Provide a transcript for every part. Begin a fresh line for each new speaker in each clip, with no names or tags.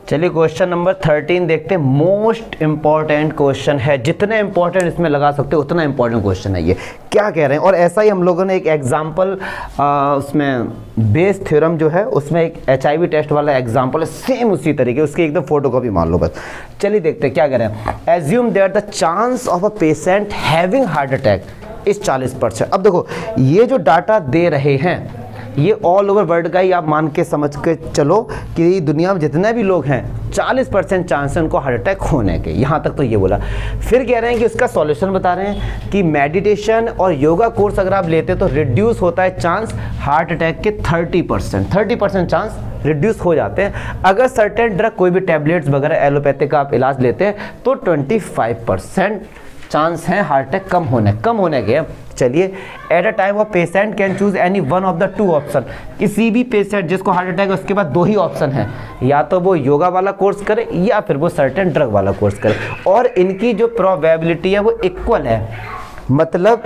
चलिए question number 13 देखते हैं। मोस्ट इंपॉर्टेंट क्वेश्चन है, जितने इंपॉर्टेंट इसमें लगा सकते हो उतना इंपॉर्टेंट क्वेश्चन है ये। क्या कह रहे हैं, और ऐसा ही हम लोगों ने एक एग्जांपल उसमें बेस थ्योरम जो है उसमें एक HIV टेस्ट वाला एग्जांपल है, सेम उसी तरीके, उसकी एकदम फोटोकॉपी मान लो बस। चलिए देखते हैं क्या कह रहे हैं। Assume that the chance of a patient having heart attack इस 40%। अब देखो ये जो डाटा दे रहे हैं ये ऑल ओवर वर्ल्ड का ही आप मान के समझ के चलो कि दुनिया में जितने भी लोग हैं 40% चांस है उनको हार्ट अटैक होने के, यहाँ तक तो ये बोला। फिर कह रहे हैं कि उसका सॉल्यूशन बता रहे हैं कि मेडिटेशन और योगा कोर्स अगर आप लेते तो रिड्यूस होता है चांस हार्ट अटैक के 30% चांस रिड्यूस हो जाते हैं। अगर सर्टेन ड्रग कोई भी टैबलेट्स वगैरह एलोपैथिक का आप इलाज लेते हैं तो 25% चांस है हार्ट अटैक कम होने के। चलिए, at a time of patient can choose any one of the two option. किसी भी पेशेंट जिसको हार्ट अटैक है उसके पास दो ही ऑप्शन है, या तो वो योगा वाला कोर्स करे या फिर वो सर्टेन ड्रग वाला कोर्स करे, और इनकी जो प्रोबेबिलिटी है वो इक्वल है। मतलब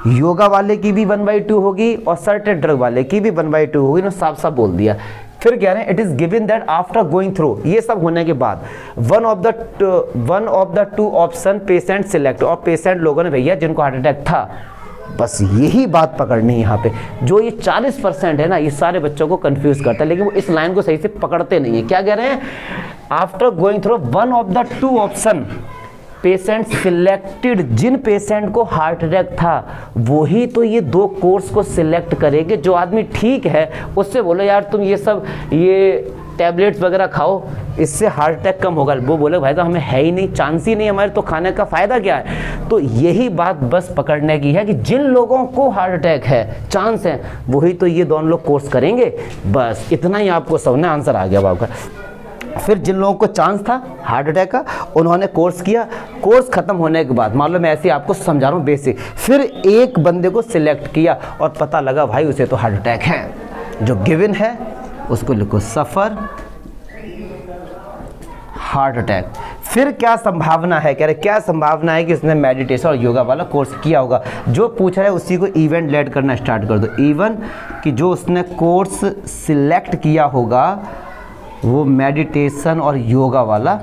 योगा वाले की भी 1/2 होगी और सर्टेन ड्रग वाले की भी 1/2 होगी, ना साफ साफ बोल दिया। फिर कह रहे हैं it is given that after going through, ये सब होने के बाद one of the two option patient select, और पेशेंट लोगों ने भैया जिनको हार्ट अटैक था, बस यही बात पकड़नी है यहाँ पे। जो ये 40% है ना, ये सारे बच्चों को कंफ्यूज करता है, लेकिन वो इस लाइन को सही से पकड़ते नहीं है। क्या कह रहे हैं, after going through one of the two option patient selected, जिन पेशेंट को हार्ट अटैक था वही तो ये दो कोर्स को सिलेक्ट करेंगे। जो आदमी ठीक है उससे बोलो यार तुम ये टैबलेट्स वगैरह खाओ, इससे हार्ट अटैक कम होगा। वो बोले भाई तो हमें है ही नहीं, चांस ही नहीं हमारे, तो खाने का फ़ायदा क्या है। तो यही बात बस पकड़ने की है कि जिन लोगों को हार्ट अटैक है, चांस है, वही तो ये दोनों लोग कोर्स करेंगे। बस इतना ही आपको समझना, आंसर आ गया आपका। फिर जिन लोगों को चांस था हार्ट अटैक का उन्होंने कोर्स किया, कोर्स खत्म होने के बाद, मान लो मैं ऐसे आपको समझा रहा हूँ बेसिक, फिर एक बंदे को सिलेक्ट किया और पता लगा भाई उसे तो हार्ट अटैक है। जो गिवन है उसको लिखो सफ़र हार्ट अटैक। फिर क्या संभावना है, कह रहे क्या संभावना है कि उसने मेडिटेशन और योगा वाला कोर्स किया होगा। जो पूछ रहा है उसी को इवेंट लेट करना स्टार्ट कर दो। इवन कि जो उसने कोर्स सिलेक्ट किया होगा वो मेडिटेशन और योगा वाला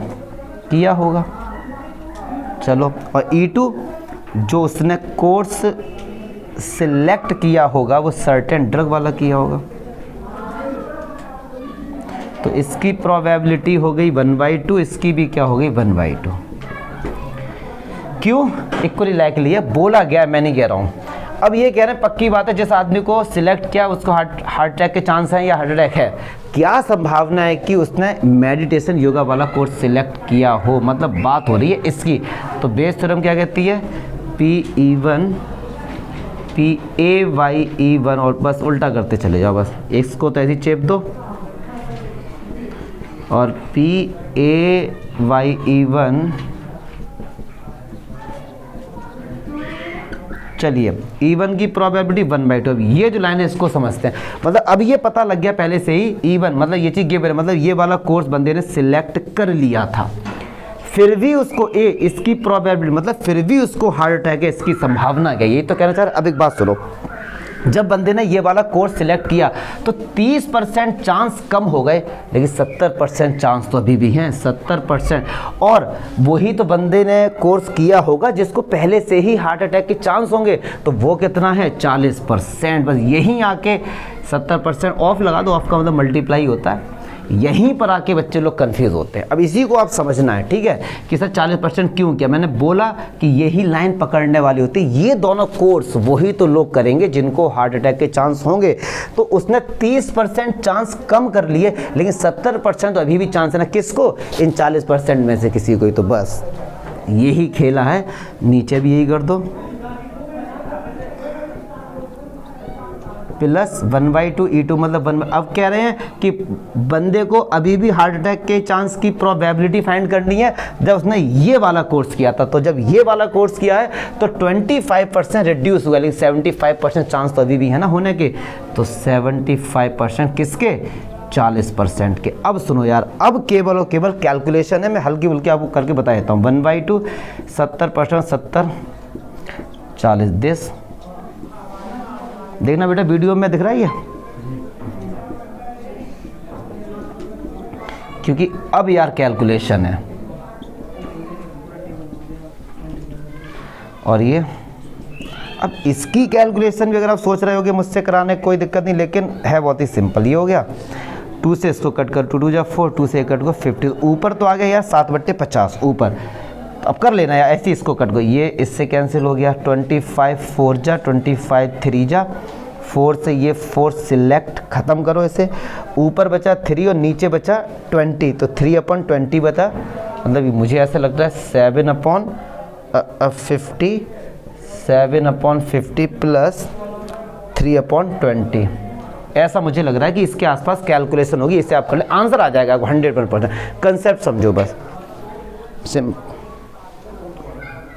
किया होगा। चलो, और E2 जो उसने कोर्स सिलेक्ट किया होगा वो सर्टेन ड्रग वाला किया होगा। तो इसकी प्रोबेबिलिटी हो गई 1/2, इसकी भी क्या हो गई 1/2। क्यों, इक्वली लाइकली है, बोला गया, मैं नहीं कह रहा हूँ। अब ये कह रहे हैं पक्की बात है जिस आदमी को सिलेक्ट किया उसको हार्ट अटैक के चांस हैं या हार्ट अटैक है। क्या संभावना है कि उसने मेडिटेशन योगा वाला कोर्स सिलेक्ट किया हो, मतलब बात हो रही है इसकी। तो बेस थ्योरम क्या कहती है, PE1 PAYE1, और बस उल्टा करते चले जाओ, बस इसको तो ऐसे चेप दो, और PAYE1, चलिए E1 की प्रोबेबिलिटी 1/2। ये जो लाइन है इसको समझते हैं, मतलब अब ये पता लग गया पहले से ही E1 मतलब ये चीज़ गिवन, मतलब ये वाला कोर्स बंदे ने सिलेक्ट कर लिया था, फिर भी उसको इसकी प्रोबेबिलिटी मतलब फिर भी उसको हार्ट अटैक है, इसकी संभावना क्या, यही तो कहना चाह रहे। अब एक बात सुनो, जब बंदे ने ये वाला कोर्स सिलेक्ट किया तो 30% चांस कम हो गए, लेकिन 70% चांस तो अभी भी हैं, 70%। और वही तो बंदे ने कोर्स किया होगा जिसको पहले से ही हार्ट अटैक के चांस होंगे, तो वो कितना है 40%। बस यहीं आके 70% ऑफ लगा दो, ऑफ का मतलब मल्टीप्लाई होता है। यहीं पर आके बच्चे लोग कंफ्यूज होते हैं। अब इसी को आप समझना है, ठीक है, कि सर 40% क्यों किया। मैंने बोला कि यही लाइन पकड़ने वाली होती है। ये दोनों कोर्स वही तो लोग करेंगे जिनको हार्ट अटैक के चांस होंगे। तो उसने 30% चांस कम कर लिए, लेकिन 70% तो अभी भी चांस है ना, किसको, इन 40% में से किसी को ही। तो बस यही खेला है, नीचे भी यही कर दो, प्लस 1/2 E2 मतलब 1। अब कह रहे हैं कि बंदे को अभी भी हार्ट अटैक के चांस की प्रोबेबिलिटी फाइंड करनी है जब उसने ये वाला कोर्स किया था। तो जब ये वाला कोर्स किया है तो 25% रिड्यूस हुआ, लेकिन 75% चांस तो अभी भी है ना होने के। तो 75% किसके, 40% के। अब सुनो यार, अब केवल और केवल कैलकुलेशन है, मैं हल्की फुल्की आपको करके बता देता हूँ। 1/2 70%, 70 40 10, देखना बेटा वीडियो में दिख रहा है ये। क्योंकि अब यार कैलकुलेशन है, और ये अब इसकी कैलकुलेशन भी अगर आप सोच रहे हो कि मुझसे कराने कोई दिक्कत नहीं, लेकिन है बहुत ही सिंपल। ये हो गया 2 से इसको कट कर, 2 2 जा 4, 2 से कट को 50, ऊपर तो आ गया यार 7/50 ऊपर। अब कर लेना यार ऐसे, इसको कट को, ये इससे कैंसिल हो गया। 25 4 जा 25 3 जा 4 से ये 4 सिलेक्ट, ख़त्म करो इसे। ऊपर बचा 3 और नीचे बचा 20, तो 3/20 बता, मतलब मुझे ऐसा लगता है 7/50 7/50 प्लस 3/20, ऐसा मुझे लग रहा है कि इसके आसपास कैलकुलेशन होगी। इससे आप कर ले, आंसर आ जाएगा 100%। कंसेप्ट समझो बस, सिम